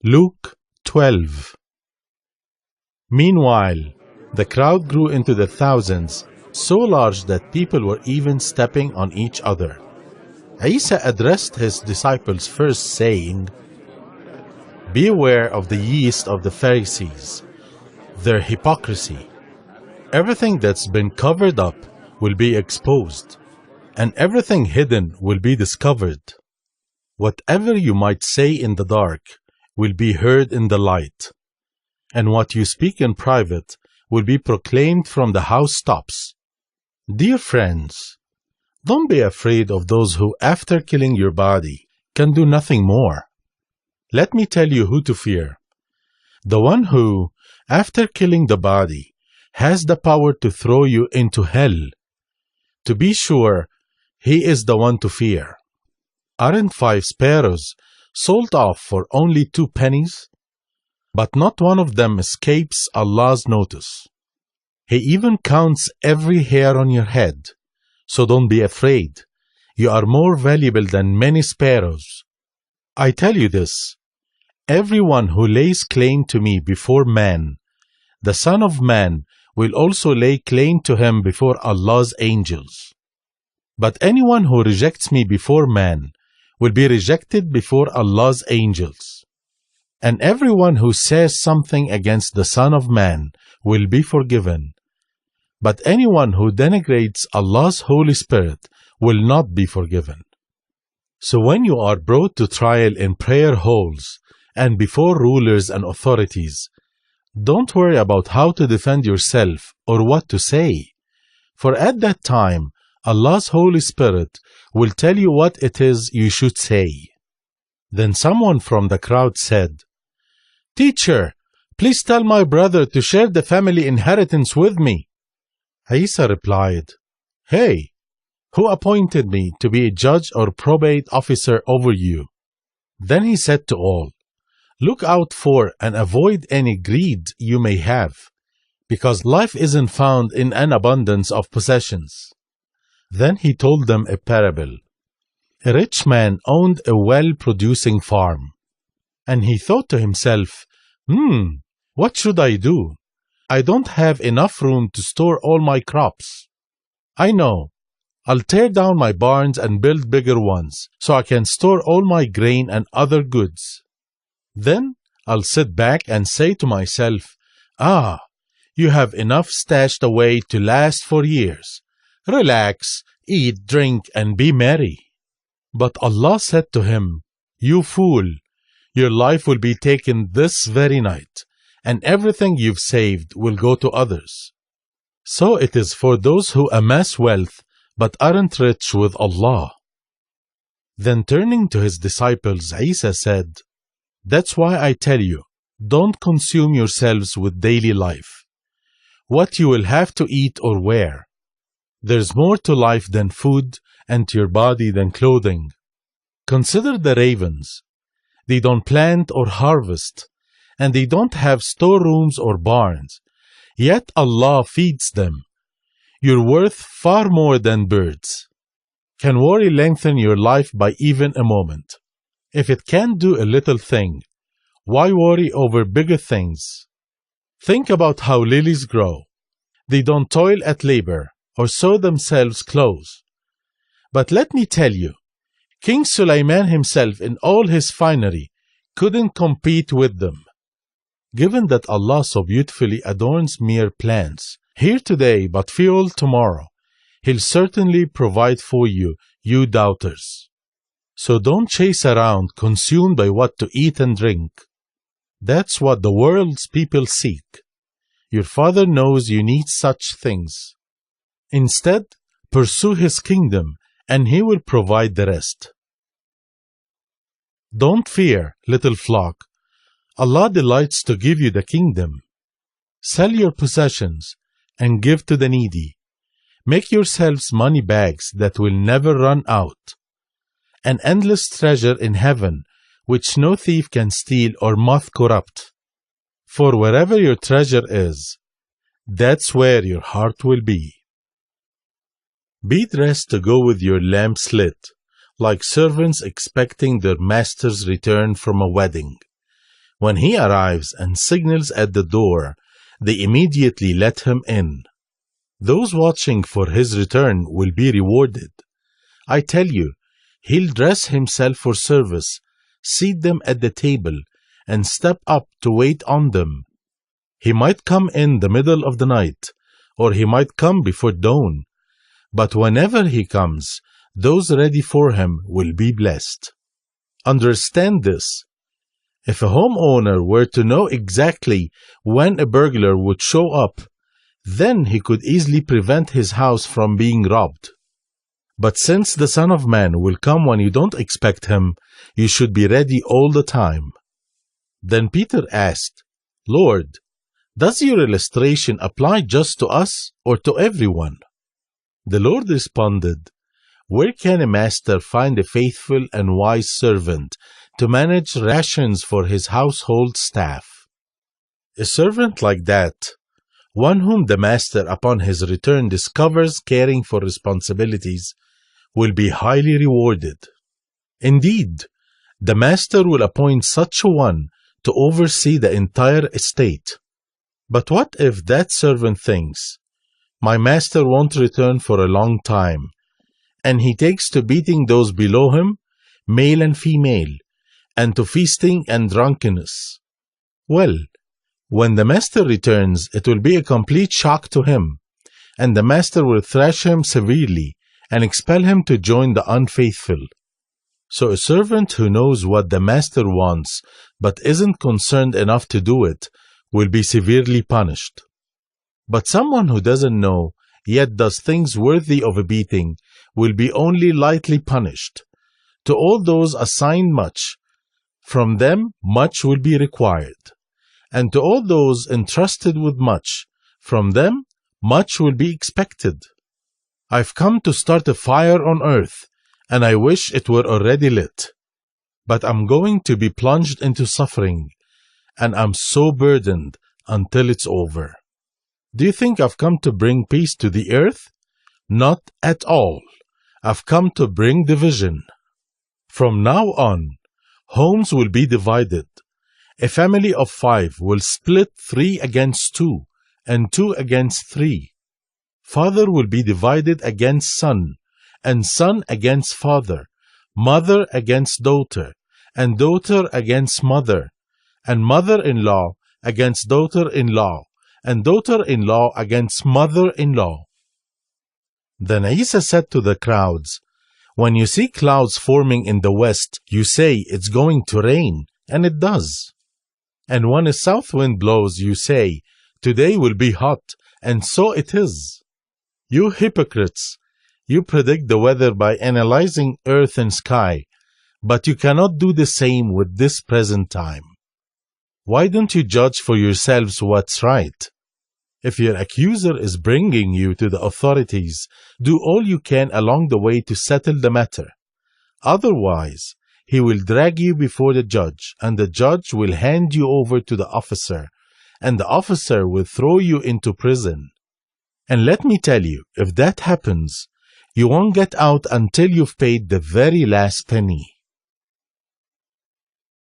Luke 12. Meanwhile, the crowd grew into the thousands, so large that people were even stepping on each other. Isa addressed his disciples first, saying, "Beware of the yeast of the Pharisees, their hypocrisy. Everything that's been covered up will be exposed, and everything hidden will be discovered. Whatever you might say in the dark will be heard in the light, and what you speak in private will be proclaimed from the housetops. Dear friends, don't be afraid of those who, after killing your body, can do nothing more. Let me tell you who to fear. The one who, after killing the body, has the power to throw you into hell. To be sure, he is the one to fear. Aren't 5 sparrows sold off for only 2 pennies? But not one of them escapes Allah's notice. He even counts every hair on your head. So don't be afraid. You are more valuable than many sparrows. I tell you this, everyone who lays claim to me before man, the Son of Man will also lay claim to him before Allah's angels. But anyone who rejects me before man will be rejected before Allah's angels. And everyone who says something against the Son of Man will be forgiven. But anyone who denigrates Allah's Holy Spirit will not be forgiven. So when you are brought to trial in prayer halls and before rulers and authorities, don't worry about how to defend yourself or what to say, for at that time Allah's Holy Spirit will tell you what it is you should say." Then someone from the crowd said, "Teacher, please tell my brother to share the family inheritance with me." Isa replied, "Hey, who appointed me to be a judge or probate officer over you?" Then he said to all, "Look out for and avoid any greed you may have, because life isn't found in an abundance of possessions." Then he told them a parable. A rich man owned a well-producing farm, and he thought to himself, what should I do? I don't have enough room to store all my crops. I know, I'll tear down my barns and build bigger ones, so I can store all my grain and other goods. Then I'll sit back and say to myself, you have enough stashed away to last for years. Relax, eat, drink, and be merry." But Allah said to him, "You fool, your life will be taken this very night, and everything you've saved will go to others. So it is for those who amass wealth but aren't rich with Allah." Then turning to his disciples, Isa said, "That's why I tell you, don't consume yourselves with daily life, what you will have to eat or wear. There's more to life than food, and to your body than clothing. Consider the ravens. They don't plant or harvest, and they don't have storerooms or barns, yet Allah feeds them. You're worth far more than birds. Can worry lengthen your life by even a moment? If it can do a little thing, why worry over bigger things? Think about how lilies grow. They don't toil at labor or sew themselves clothes. But let me tell you, King Sulaiman himself in all his finery couldn't compete with them. Given that Allah so beautifully adorns mere plants, here today but fuel tomorrow, He'll certainly provide for you, you doubters. So don't chase around consumed by what to eat and drink. That's what the world's people seek. Your Father knows you need such things. Instead, pursue His kingdom, and He will provide the rest. Don't fear, little flock. Allah delights to give you the kingdom. Sell your possessions and give to the needy. Make yourselves money bags that will never run out. An endless treasure in heaven, which no thief can steal or moth corrupt. For wherever your treasure is, that's where your heart will be. Be dressed to go with your lamps lit, like servants expecting their master's return from a wedding, When he arrives and signals at the door, they immediately let him in. Those watching for his return will be rewarded. I tell you, he'll dress himself for service, seat them at the table, and step up to wait on them. He might come in the middle of the night, or he might come before dawn, but whenever he comes, those ready for him will be blessed. Understand this. If a homeowner were to know exactly when a burglar would show up, then he could easily prevent his house from being robbed. But since the Son of Man will come when you don't expect him, you should be ready all the time. Then Peter asked, Lord, does your illustration apply just to us or to everyone? The Lord responded, Where can a master find a faithful and wise servant to manage rations for his household staff? A servant like that, one whom the master upon his return discovers caring for responsibilities, will be highly rewarded. Indeed, the master will appoint such a one to oversee the entire estate. But what if that servant thinks, My master won't return for a long time, and he takes to beating those below him, male and female, and to feasting and drunkenness? Well, when the master returns, it will be a complete shock to him, and the master will thrash him severely and expel him to join the unfaithful. So a servant who knows what the master wants but isn't concerned enough to do it will be severely punished. But someone who doesn't know yet does things worthy of a beating will be only lightly punished. To all those assigned much, from them much will be required. And to all those entrusted with much, from them much will be expected. I've come to start a fire on earth, and I wish it were already lit. But I'm going to be plunged into suffering, and I'm so burdened until it's over. Do you think I've come to bring peace to the earth? Not at all. I've come to bring division. From now on, homes will be divided. A family of 5 will split 3 against 2, and 2 against 3. Father will be divided against son, and son against father, mother against daughter, and daughter against mother, and mother-in-law against daughter-in-law, and daughter-in-law against mother-in-law. Then Isa said to the crowds, When you see clouds forming in the west, you say it's going to rain, and it does. And when a south wind blows, you say, Today will be hot, and so it is. You hypocrites, you predict the weather by analyzing earth and sky, but you cannot do the same with this present time. Why don't you judge for yourselves what's right? If your accuser is bringing you to the authorities, do all you can along the way to settle the matter. Otherwise, he will drag you before the judge, and the judge will hand you over to the officer, and the officer will throw you into prison. And let me tell you, if that happens, you won't get out until you've paid the very last penny.